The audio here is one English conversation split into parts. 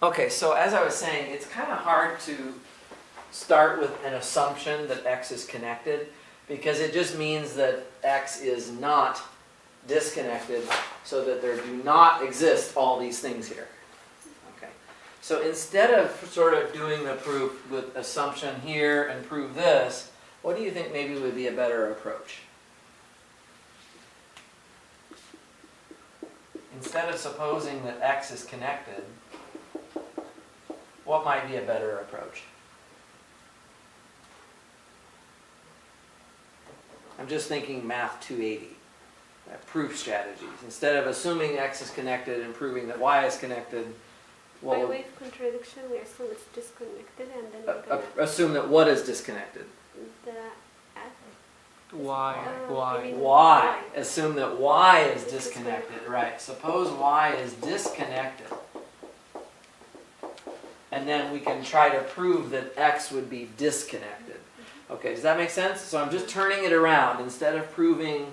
Okay, so as I was saying, it's kind of hard to start with an assumption that X is connected because it just means that X is not disconnected so that there do not exist all these things here. Okay, so instead of sort of doing the proof with assumption here and prove this, what do you think maybe would be a better approach? Instead of supposing that X is connected, what might be a better approach? I'm just thinking Math 280, proof strategies. Instead of assuming X is connected and proving that Y is connected, by way of contradiction, we assume it's disconnected, and then we're gonna assume that what is disconnected? the F. Y. Assume that Y is disconnected. Right. Suppose Y is disconnected. And then we can try to prove that X would be disconnected. Okay, does that make sense? So I'm just turning it around. Instead of proving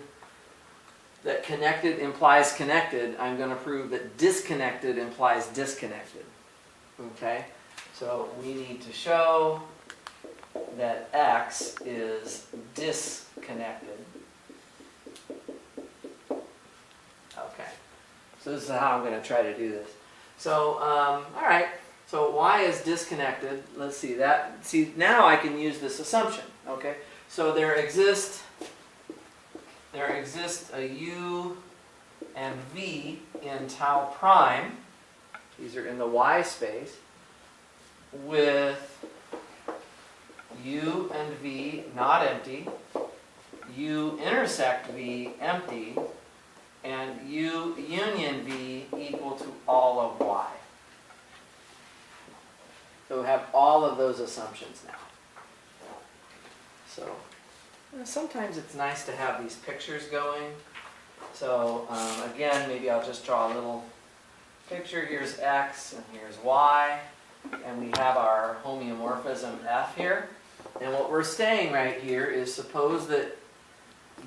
that connected implies connected, I'm going to prove that disconnected implies disconnected. Okay? So we need to show that X is disconnected. Okay. So this is how I'm going to try to do this. So, all right. So Y is disconnected. Let's see that. See, now I can use this assumption. Okay. So there exists a U and V in tau prime. These are in the Y space with U and V not empty, U intersect V empty, and U union V equal to all of Y. So we have all of those assumptions now. So sometimes it's nice to have these pictures going. So again, maybe I'll just draw a little picture. Here's X and here's Y. And we have our homeomorphism F here. And what we're saying right here is suppose that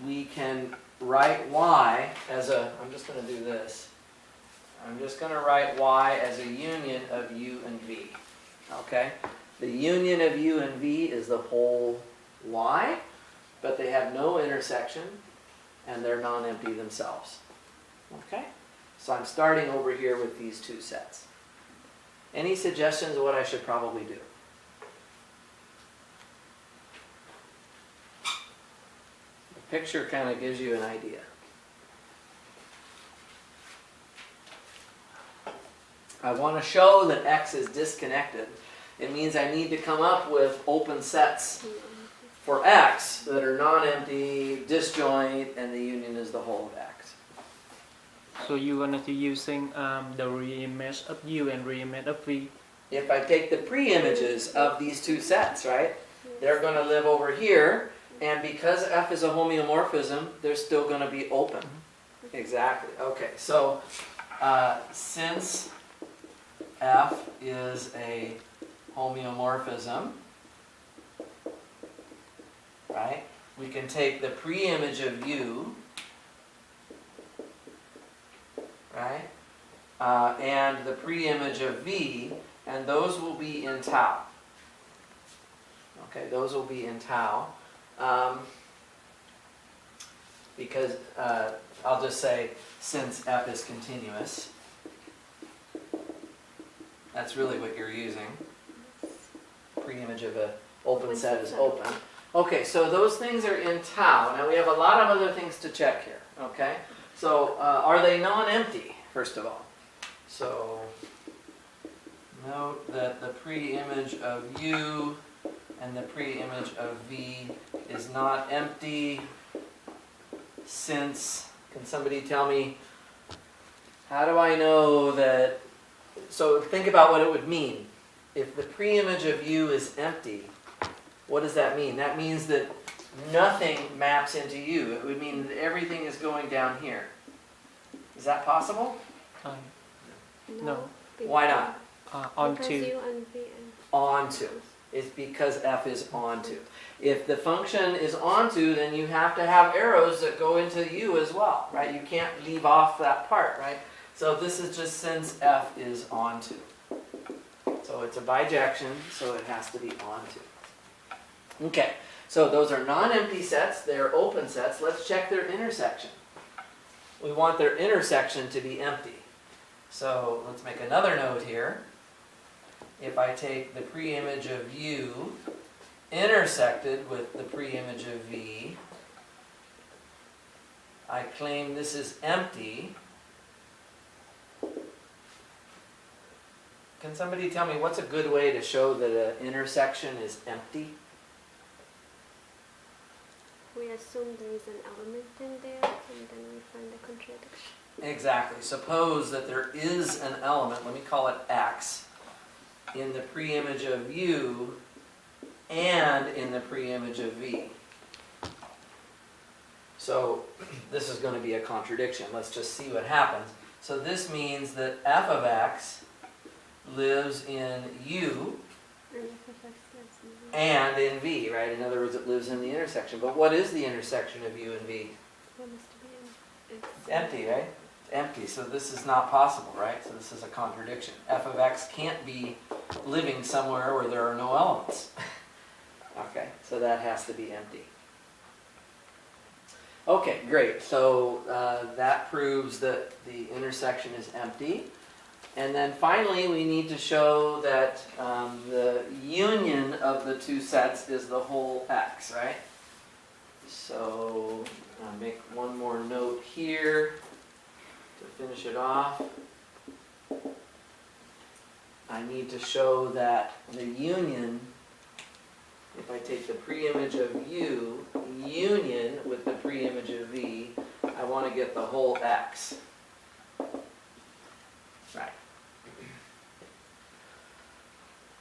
we can write Y as a, I'm just going to do this. I'm just going to write Y as a union of U and V. Okay? The union of U and V is the whole Y, but they have no intersection and they're non-empty themselves. Okay? So I'm starting over here with these two sets. Any suggestions of what I should probably do? The picture kind of gives you an idea. I want to show that X is disconnected. It means I need to come up with open sets for X that are non-empty, disjoint, and the union is the whole of X. So you're going to be using the reimage of U and reimage of V. If I take the pre-images of these two sets, right, they're going to live over here, and because F is a homeomorphism, they're still going to be open. Exactly. Okay, so since F is a homeomorphism, right, we can take the pre-image of U, right, and the pre-image of V, and those will be in tau. Okay, those will be in tau. Because I'll just say since F is continuous. That's really what you're using. Pre-image of an open set is open. Okay, so those things are in tau. Now we have a lot of other things to check here. Okay, so are they non-empty, first of all? So note that the pre-image of U and the pre-image of V is not empty since, can somebody tell me, how do I know that? So think about what it would mean. If the pre-image of U is empty, what does that mean? That means that nothing maps into U. It would mean that everything is going down here. Is that possible? No. Why not? Onto. U and V and Onto. It's because F is onto. If the function is onto, then you have to have arrows that go into U as well, right? You can't leave off that part, right? So this is just since F is onto. So it's a bijection, so it has to be onto. Okay, so those are non-empty sets, they're open sets. Let's check their intersection. We want their intersection to be empty. So let's make another note here. If I take the preimage of U intersected with the preimage of V, I claim this is empty. Can somebody tell me what's a good way to show that an intersection is empty? We assume there is an element in there, and then we find a contradiction. Exactly. Suppose that there is an element, let me call it X, in the preimage of U and in the preimage of V. So this is going to be a contradiction. Let's just see what happens. So this means that f of x lives in U And if it lives in V, and in V, right? In other words, it lives in the intersection. But what is the intersection of U and V? what must be It's empty, right? It's empty, so this is not possible, right? So this is a contradiction. F of x can't be living somewhere where there are no elements. Okay, so that has to be empty. Okay, great. So that proves that the intersection is empty. And then finally, we need to show that the union of the two sets is the whole X, right? So I'll make one more note here to finish it off. I need to show that the union, if I take the preimage of U, union with the preimage of V, I want to get the whole X. Right.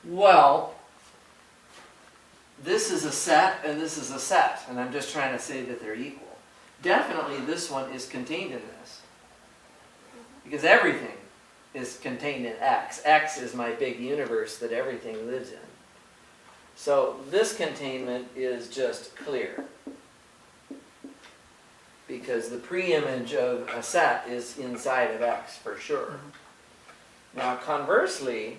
Well, this is a set and this is a set, and I'm just trying to say that they're equal. Definitely this one is contained in this, because everything is contained in X. X is my big universe that everything lives in. So this containment is just clear, because the preimage of a set is inside of X for sure. Now conversely,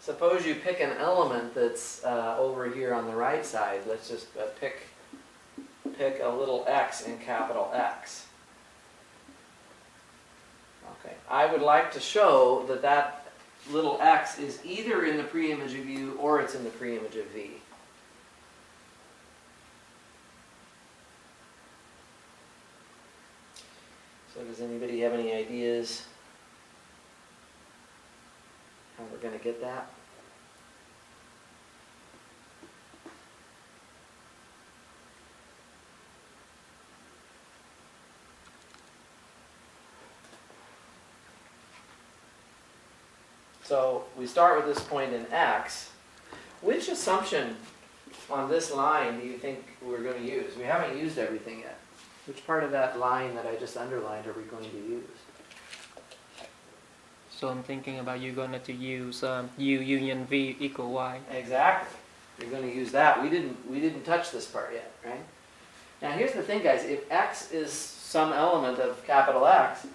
suppose you pick an element that's over here on the right side. Let's just pick a little x in capital X. Okay, I would like to show that that little x is either in the preimage of U or it's in the preimage of V. So does anybody have any ideas how we're going to get that? So we start with this point in X. Which assumption on this line do you think we're going to use? We haven't used everything yet. Which part of that line that I just underlined are we going to use? So I'm thinking about you're going to use U union V equal Y. Exactly. You're going to use that. We didn't touch this part yet, right? Now here's the thing, guys. If X is some element of capital X,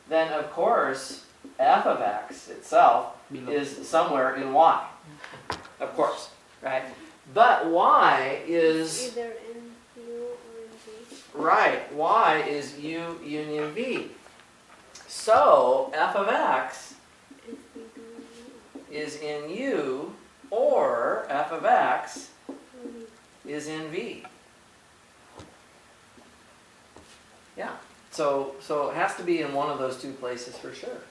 then of course f of X itself is somewhere in Y. Of course, right? But Y is... either in U or in V. Right. Y is U union V. So f of X is in U, or f of X is in V. Yeah. So it has to be in one of those two places for sure.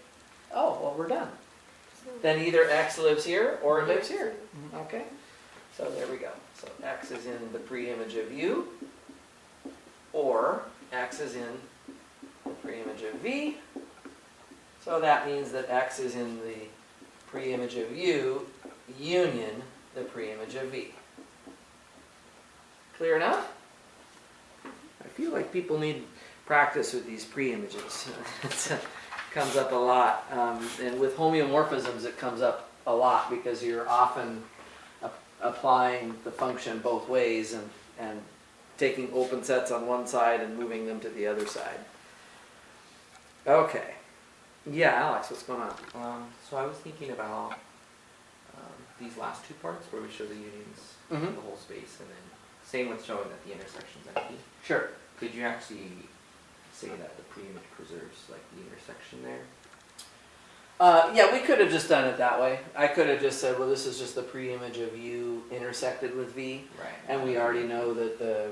Oh, well, we're done. Then either X lives here or it lives here. Okay. So there we go. So X is in the preimage of U, or X is in the preimage of V. So that means that X is in the preimage of U, union the preimage of V. Clear enough? I feel like people need practice with these preimages. It comes up a lot. And with homeomorphisms it comes up a lot because you're often applying the function both ways and taking open sets on one side and moving them to the other side. Okay. Yeah, Alex, what's going on? So I was thinking about these last two parts where we show the unions Mhm. of the whole space, and then same with showing that the intersection's empty. Sure. Could you actually say that the pre-image preserves like the intersection there? Yeah, we could have just done it that way. I could have just said, well, this is just the pre-image of U intersected with V, Right. and we already know that the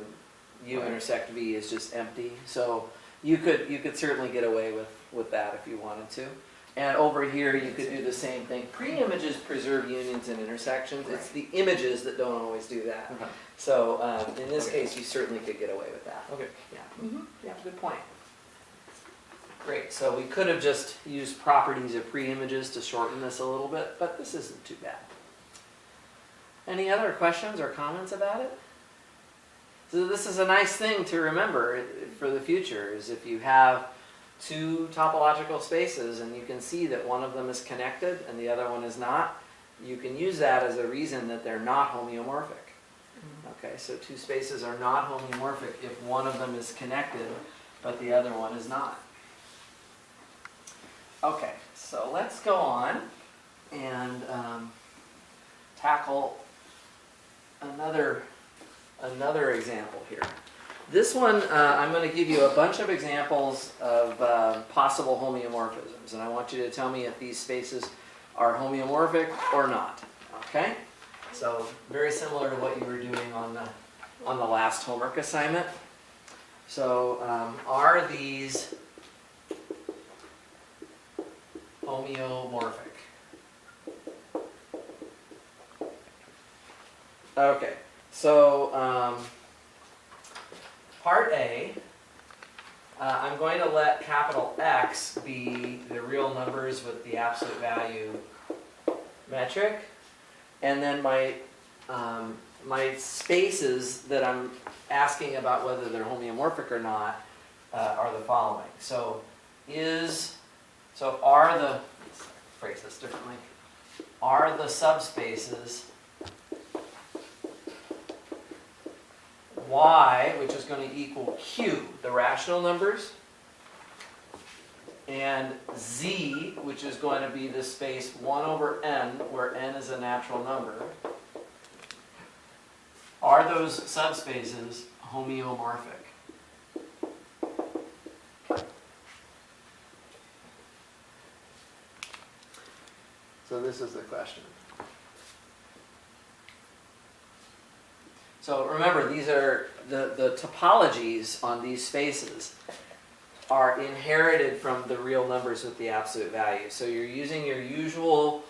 U Right. intersect V is just empty. So you could certainly get away with that if you wanted to. And over here, you could do the same thing. Pre-images preserve unions and intersections. It's the images that don't always do that. Okay. So in this Okay. case, you certainly could get away with that. Okay. Yeah. Yeah, good point. Great. So we could have just used properties of pre-images to shorten this a little bit, but this isn't too bad. Any other questions or comments about it? So this is a nice thing to remember for the future, is if you have two topological spaces and you can see that one of them is connected and the other one is not, you can use that as a reason that they're not homeomorphic. Okay, so two spaces are not homeomorphic if one of them is connected but the other one is not. Okay, so let's go on and tackle another example here. This one, I'm going to give you a bunch of examples of possible homeomorphisms, and I want you to tell me if these spaces are homeomorphic or not. Okay? So very similar to what you were doing on the last homework assignment. So are these homeomorphic? Okay, so part A, I'm going to let capital X be the real numbers with the absolute value metric, and then my spaces that I'm asking about whether they're homeomorphic or not are the following. So are the, let's phrase this differently, are the subspaces Y, which is going to equal Q, the rational numbers, and Z, which is going to be the space 1 over n, where n is a natural number, are those subspaces homeomorphic? So this is the question. So remember, these are the topologies on these spaces are inherited from the real numbers with the absolute value. So you're using your usual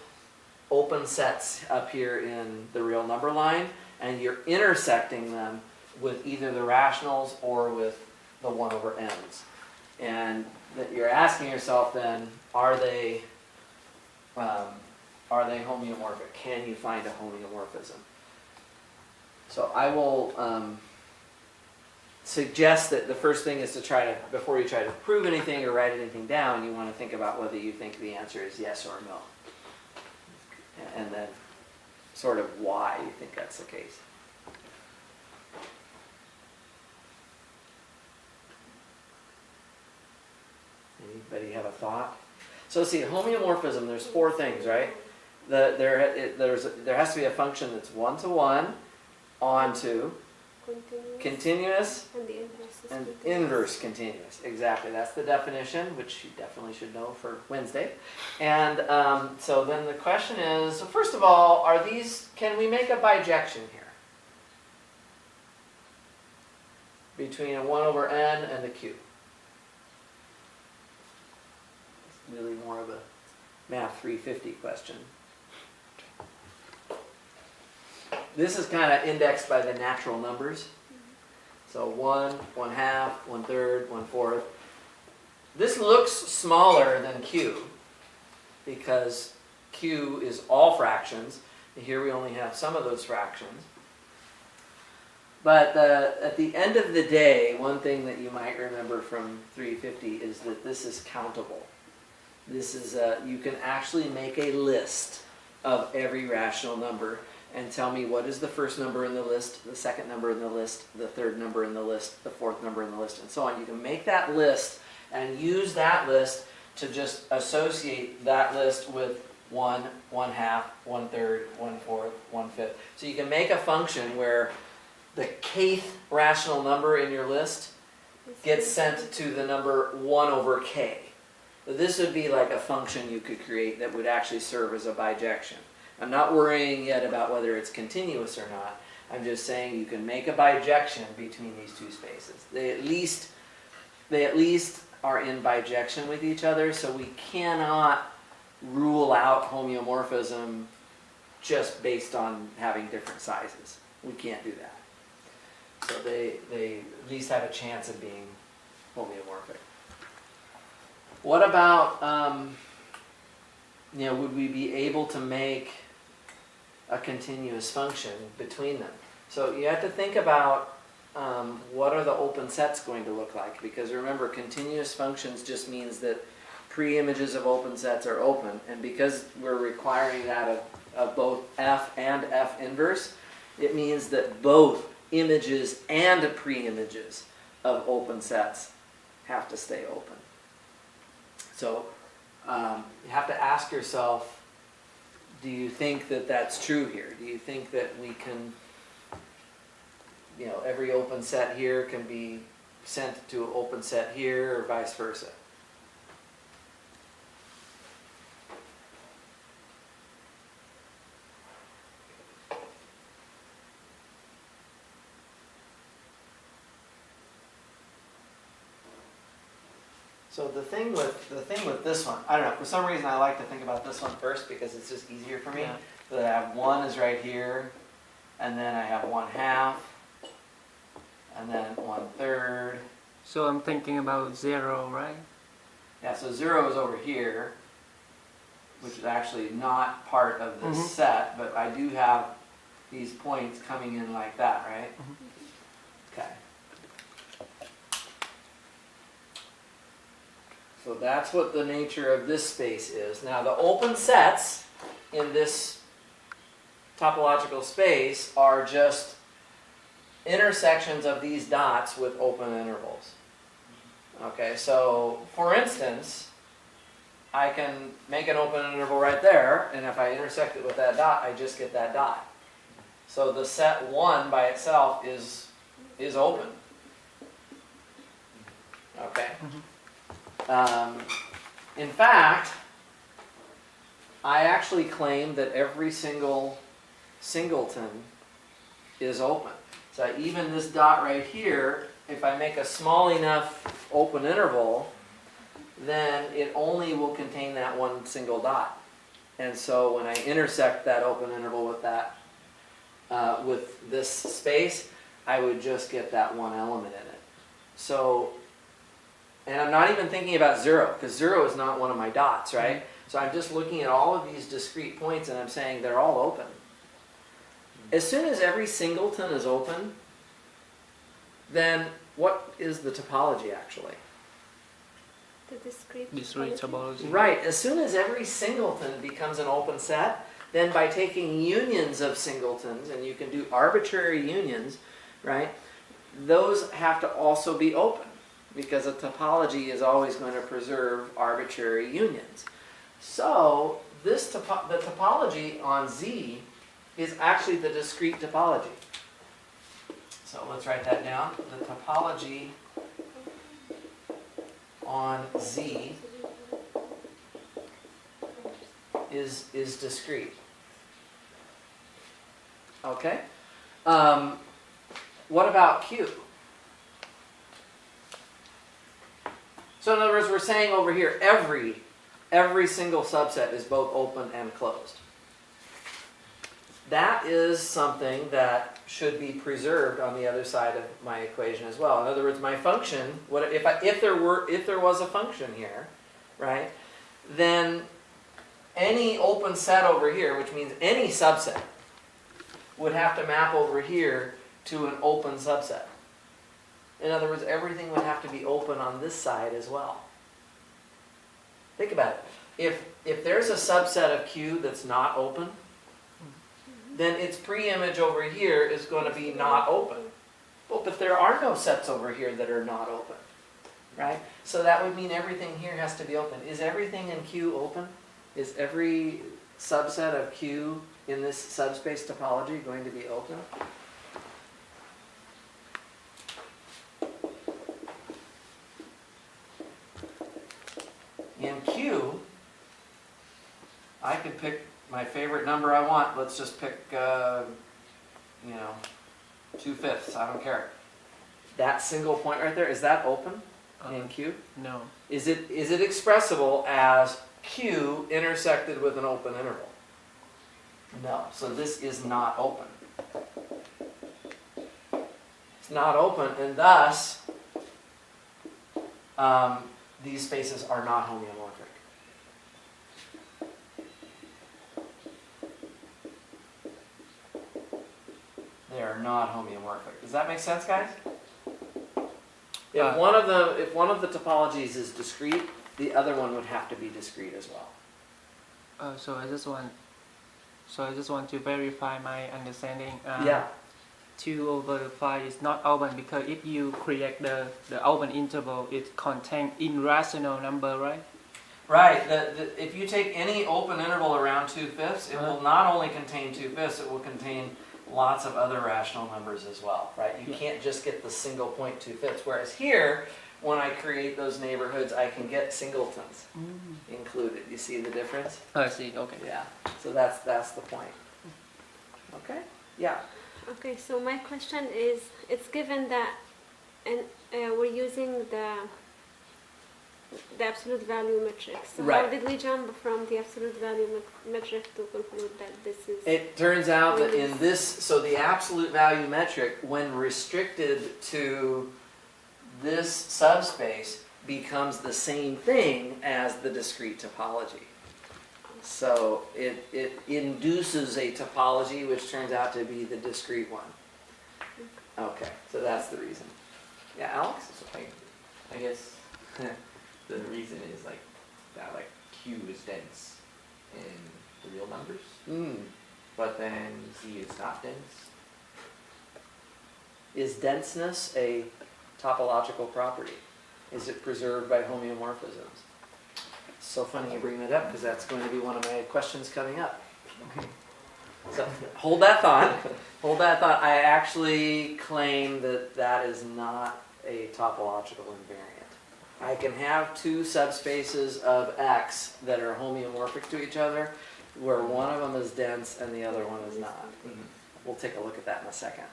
open sets up here in the real number line, and you're intersecting them with either the rationals or with the 1 over n's. And that you're asking yourself then, are they homeomorphic? Can you find a homeomorphism? So I will suggest that the first thing is to try to, before you try to prove anything or write anything down, you want to think about whether you think the answer is yes or no. And then sort of why you think that's the case. Anybody have a thought? So see, homeomorphism, there's 4 things, right? There has to be a function that's one-to-one, onto, continuous, and the inverse is and continuous. inverse continuous. Exactly, that's the definition, which you definitely should know for Wednesday. And so then the question is, so first of all, can we make a bijection here? Between a 1 over n and the q. It's really more of a Math 350 question. This is kind of indexed by the natural numbers. So 1, 1/2, 1/3, 1/4. This looks smaller than q because q is all fractions. And here we only have some of those fractions. But at the end of the day, one thing that you might remember from 350 is that this is countable. This is you can actually make a list of every rational number and tell me what is the first number in the list, the second number in the list, the third number in the list, the fourth number in the list, and so on. You can make that list and use that list to just associate that list with 1, 1/2, 1/3, 1/4, 1/5. So you can make a function where the kth rational number in your list gets sent to the number 1 over k. So this would be like a function you could create that would actually serve as a bijection. I'm not worrying yet about whether it's continuous or not. I'm just saying you can make a bijection between these two spaces. They at least are in bijection with each other, so we cannot rule out homeomorphism just based on having different sizes. We can't do that. So they at least have a chance of being homeomorphic. What about, would we be able to make a continuous function between them? So you have to think about what are the open sets going to look like, because remember, continuous functions just means that pre-images of open sets are open, and because we're requiring that of both F and F inverse, it means that both images and pre-images of open sets have to stay open. So you have to ask yourself, do you think that that's true here? Do you think that we can, every open set here can be sent to an open set here, or vice versa? So the thing with this one, I don't know, for some reason I like to think about this one first because it's just easier for me. Yeah. So I have 1 is right here, and then I have 1/2, and then 1/3. So I'm thinking about 0, right? Yeah, so 0 is over here, which is actually not part of this set, but I do have these points coming in like that, right? Okay. So that's what the nature of this space is. Now the open sets in this topological space are just intersections of these dots with open intervals. Okay, so for instance, I can make an open interval right there, and if I intersect it with that dot, I just get that dot. So the set 1 by itself is open. Okay. In fact, I actually claim that every single singleton is open. So even this dot right here, if I make a small enough open interval, then it only will contain that one single dot. And so when I intersect that open interval with that, with this space, I would just get that one element in it. So, and I'm not even thinking about 0, because 0 is not one of my dots, right? So I'm just looking at all of these discrete points and I'm saying they're all open. As soon as every singleton is open, then what is the topology actually? The discrete topology. Right. As soon as every singleton becomes an open set, then by taking unions of singletons, and you can do arbitrary unions, right, those have to also be open, because a topology is always going to preserve arbitrary unions. So this the topology on Z is actually the discrete topology. So let's write that down. The topology on Z is discrete. Okay? What about Q? So in other words, we're saying over here, every single subset is both open and closed. That is something that should be preserved on the other side of my equation as well. In other words, my function, if there was a function here, right, then any open set over here, which means any subset, would have to map over here to an open subset. In other words, everything would have to be open on this side as well. Think about it. If there's a subset of Q that's not open, then its pre-image over here is going to be not open. Well, but there are no sets over here that are not open, right? So that would mean everything here has to be open. Is everything in Q open? Is every subset of Q in this subspace topology going to be open? In Q, I could pick my favorite number I want. Let's just pick, 2/5. I don't care. That single point right there, is that open in Q? No. Is it expressible as Q intersected with an open interval? No. So this is not open. It's not open, and thus these spaces are not homeomorphic. They are not homeomorphic. Does that make sense, guys? If one of the topologies is discrete, the other one would have to be discrete as well. So I just want to verify my understanding. Yeah. 2/5 is not open because if you create the open interval, it contains irrational number, right? Right. If you take any open interval around 2/5, it will not only contain 2/5, it will contain lots of other rational numbers as well, right? You can't just get the single point 2/5. Whereas here, when I create those neighborhoods, I can get singletons included. You see the difference? I see. Okay. Yeah. So that's the point. Okay. Yeah. Okay, so my question is, it's given that, and we're using the absolute value metric. So how Right. did we jump from the absolute value metric to conclude that this is? It turns out that in this, so the absolute value metric, when restricted to this subspace, becomes the same thing as the discrete topology. So it induces a topology which turns out to be the discrete one. Okay, so that's the reason. Yeah, Alex? So I guess the reason is like that like Q is dense in the real numbers, but then Z is not dense. Is denseness a topological property? Is it preserved by homeomorphisms? So funny you bring that up because that's going to be one of my questions coming up. Okay. So hold that thought. Hold that thought. I actually claim that that is not a topological invariant. I can have two subspaces of X that are homeomorphic to each other, where one of them is dense and the other one is not. We'll take a look at that in a second.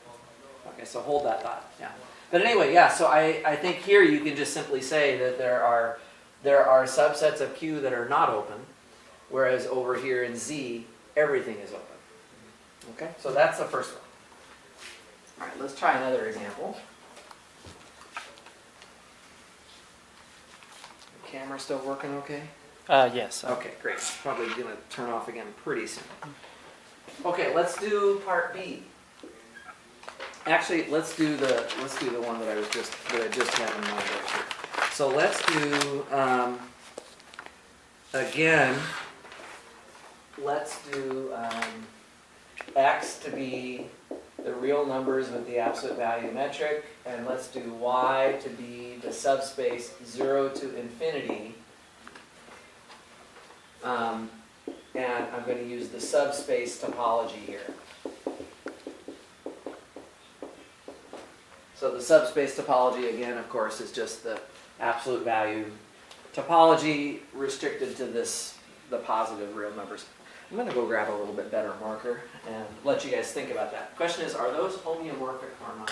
Okay, so hold that thought. Yeah. But anyway, yeah. So I think here you can just simply say that there are subsets of Q that are not open, whereas over here in Z, everything is open. Okay, so that's the first one. All right, let's try another example. The camera still working okay? Yes. Okay, great. Probably gonna turn off again pretty soon. Okay, let's do part B. Actually, let's do the one that I just had in mind right here. So let's do again. Let's do X to be the real numbers with the absolute value metric, and let's do Y to be the subspace 0 to infinity. And I'm going to use the subspace topology here. So the subspace topology, again, of course, is just the absolute value topology restricted to the positive real numbers. I'm going to go grab a little bit better marker and let you guys think about that. The question is, are those homeomorphic or not?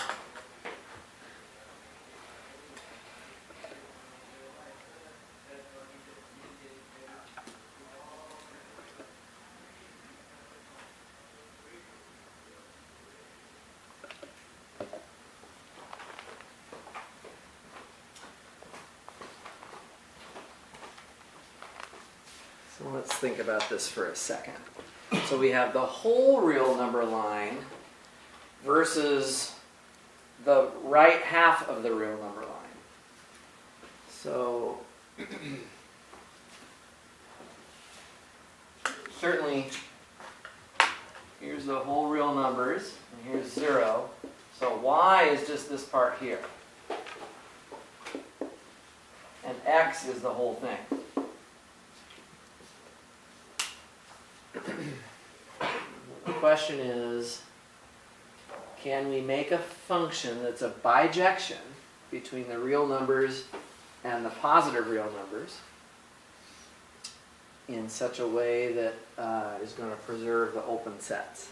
So let's think about this for a second. So we have the whole real number line versus the right half of the real number line. So certainly here's the whole real numbers, and here's 0. So Y is just this part here. And X is the whole thing. question is, can we make a function that's a bijection between the real numbers and the positive real numbers in such a way that is going to preserve the open sets?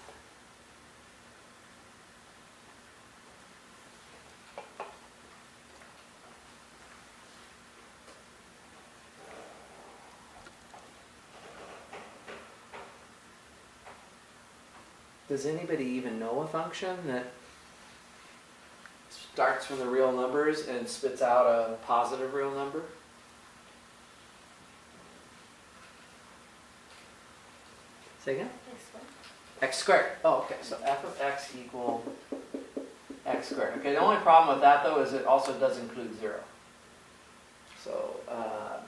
Does anybody even know a function that starts from the real numbers and spits out a positive real number? Say again? X squared. Oh, okay. So f of x equal x squared. Okay, the only problem with that, though, is it also does include 0. So,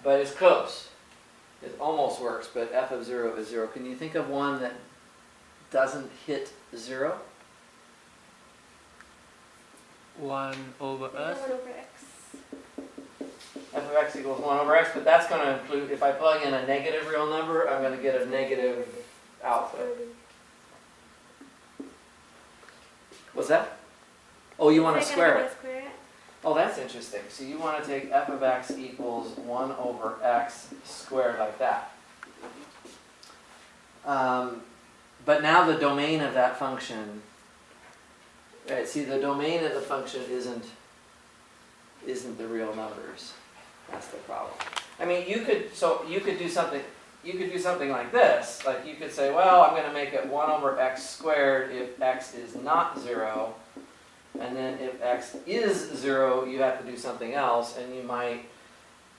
but it's close. It almost works, but f of 0 is 0. Can you think of one that doesn't hit 0? 1 over us. 1 over x. F of x equals 1 over x, but that's going to include, if I plug in a negative real number, I'm going to get a negative output. What's that? Oh, you want to square it. Oh, that's interesting. So you want to take f of x equals 1 over x squared like that. But now the domain of that function, right? See, the domain of the function isn't the real numbers. That's the problem. I mean, you could do something. You could do something like this. Like you could say, well, I'm going to make it 1 over x squared if x is not 0. And then if x is 0, you have to do something else, and you might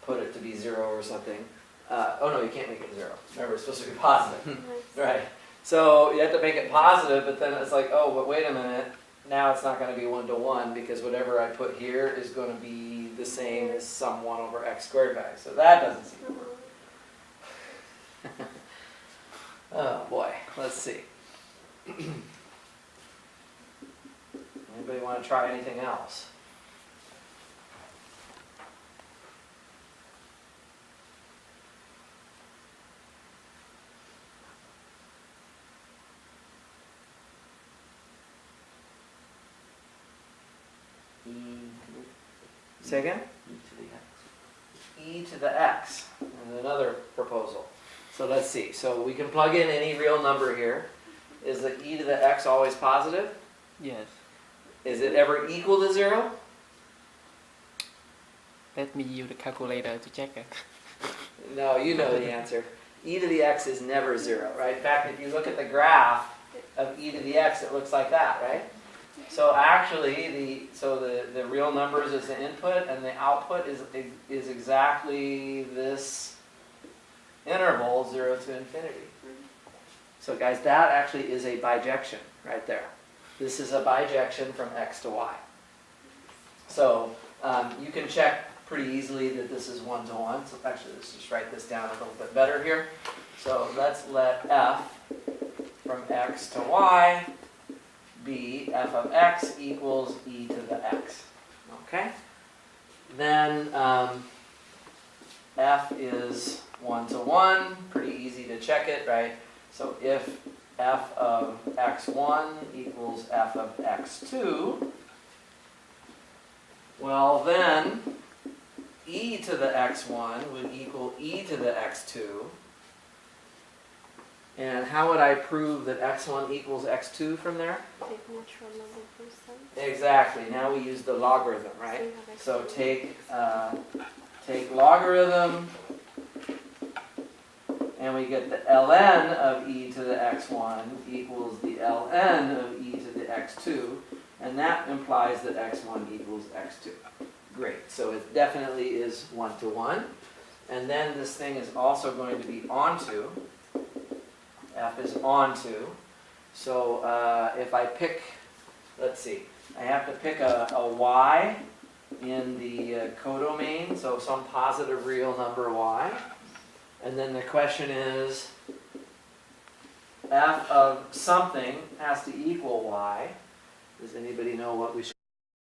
put it to be 0 or something. Oh no, you can't make it 0. Remember, it's supposed to be positive. Right. So you have to make it positive, but then it's like, oh, but wait a minute. Now it's not going to be 1 to 1 because whatever I put here is going to be the same as some 1 over x squared guy. So that doesn't seem to work. Oh boy, let's see. Anybody want to try anything else? Say again? E to the x. And another proposal. So let's see. So we can plug in any real number here. Is the e to the x always positive? Yes. Is it ever equal to 0? Let me use the calculator to check it. No, you know the answer. E to the x is never 0, right? In fact, if you look at the graph of e to the x, it looks like that, right? So actually, the real numbers is the input, and the output is exactly this interval, 0 to infinity. So guys, that actually is a bijection right there. This is a bijection from x to y. So you can check pretty easily that this is 1 to 1. So actually, let's just write this down a little bit better here. So let's let f from x to y be f of x equals e to the x. Okay? Then f is 1 to 1. Pretty easy to check it, right? So if f of x1 equals f of x2, well then e to the x1 would equal e to the x2. And how would I prove that x1 equals x2 from there? Take natural number percent. Exactly. Now we use the logarithm, right? So take logarithm, and we get the ln of e to the x1 equals the ln of e to the x2, and that implies that x1 equals x2. Great. So it definitely is 1 to 1. And then this thing is also going to be onto. F is onto. So if I pick, let's see, I have to pick a y in the codomain, so some positive real number y. And then the question is, f of something has to equal y. Does anybody know what we should